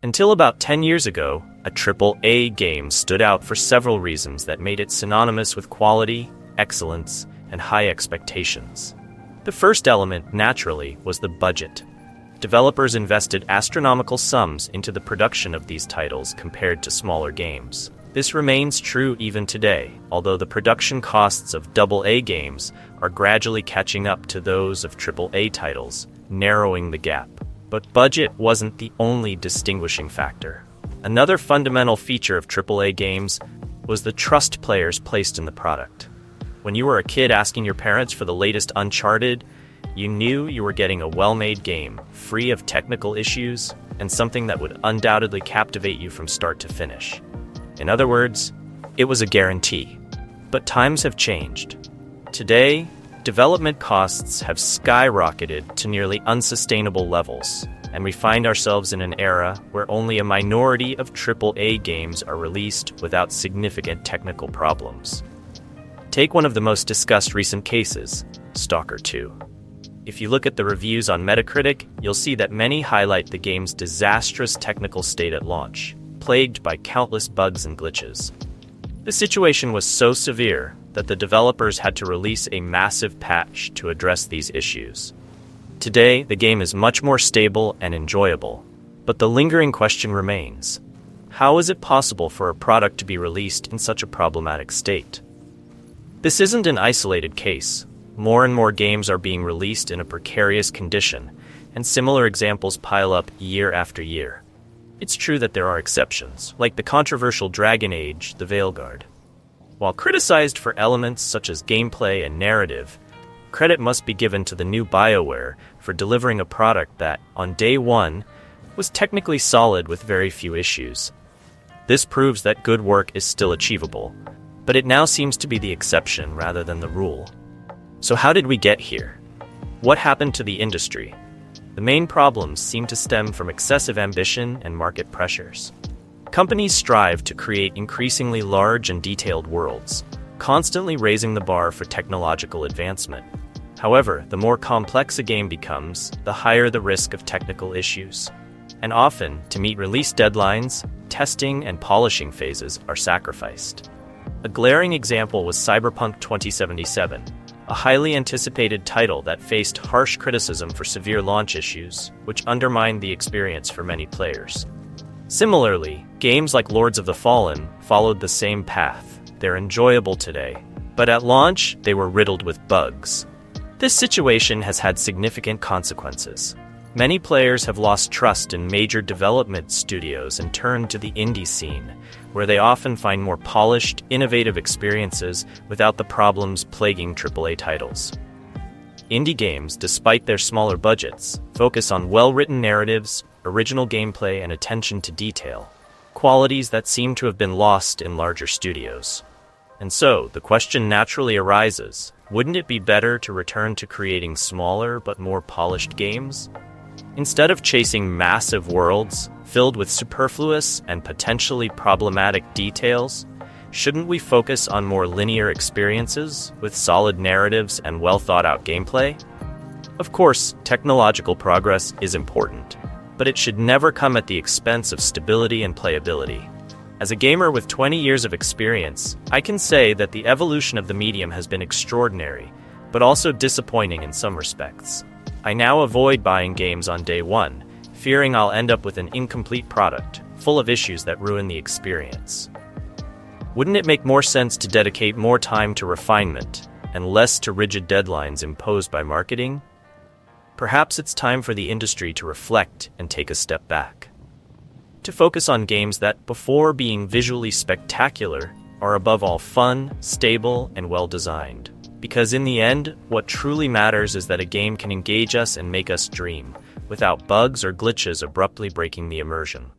Until about 10 years ago, a AAA game stood out for several reasons that made it synonymous with quality, excellence, and high expectations. The first element, naturally, was the budget. Developers invested astronomical sums into the production of these titles compared to smaller games. This remains true even today, although the production costs of AA games are gradually catching up to those of AAA titles, narrowing the gap. But budget wasn't the only distinguishing factor. Another fundamental feature of AAA games was the trust players placed in the product. When you were a kid asking your parents for the latest Uncharted, you knew you were getting a well-made game, free of technical issues, and something that would undoubtedly captivate you from start to finish. In other words, it was a guarantee. But times have changed. Today, development costs have skyrocketed to nearly unsustainable levels, and we find ourselves in an era where only a minority of AAA games are released without significant technical problems. Take one of the most discussed recent cases, Stalker 2. If you look at the reviews on Metacritic, you'll see that many highlight the game's disastrous technical state at launch, plagued by countless bugs and glitches. The situation was so severe that the developers had to release a massive patch to address these issues. Today, the game is much more stable and enjoyable, but the lingering question remains: how is it possible for a product to be released in such a problematic state? This isn't an isolated case. More and more games are being released in a precarious condition, and similar examples pile up year after year. It's true that there are exceptions, like the controversial Dragon Age: The Veilguard. While criticized for elements such as gameplay and narrative, credit must be given to the new BioWare for delivering a product that, on day one, was technically solid with very few issues. This proves that good work is still achievable, but it now seems to be the exception rather than the rule. So how did we get here? What happened to the industry? The main problems seem to stem from excessive ambition and market pressures. Companies strive to create increasingly large and detailed worlds, constantly raising the bar for technological advancement. However, the more complex a game becomes, the higher the risk of technical issues. And often, to meet release deadlines, testing and polishing phases are sacrificed. A glaring example was Cyberpunk 2077, a highly anticipated title that faced harsh criticism for severe launch issues, which undermined the experience for many players. Similarly, games like Lords of the Fallen followed the same path. They're enjoyable today, but at launch, they were riddled with bugs. This situation has had significant consequences. Many players have lost trust in major development studios and turned to the indie scene, where they often find more polished, innovative experiences without the problems plaguing AAA titles. Indie games, despite their smaller budgets, focus on well-written narratives, original gameplay, and attention to detail, qualities that seem to have been lost in larger studios. And so, the question naturally arises, wouldn't it be better to return to creating smaller but more polished games? Instead of chasing massive worlds filled with superfluous and potentially problematic details, shouldn't we focus on more linear experiences with solid narratives and well-thought-out gameplay? Of course, technological progress is important, but it should never come at the expense of stability and playability. As a gamer with 20 years of experience, I can say that the evolution of the medium has been extraordinary, but also disappointing in some respects. I now avoid buying games on day one, fearing I'll end up with an incomplete product, full of issues that ruin the experience. Wouldn't it make more sense to dedicate more time to refinement and less to rigid deadlines imposed by marketing? Perhaps it's time for the industry to reflect and take a step back. To focus on games that, before being visually spectacular, are above all fun, stable, and well-designed. Because in the end, what truly matters is that a game can engage us and make us dream, without bugs or glitches abruptly breaking the immersion.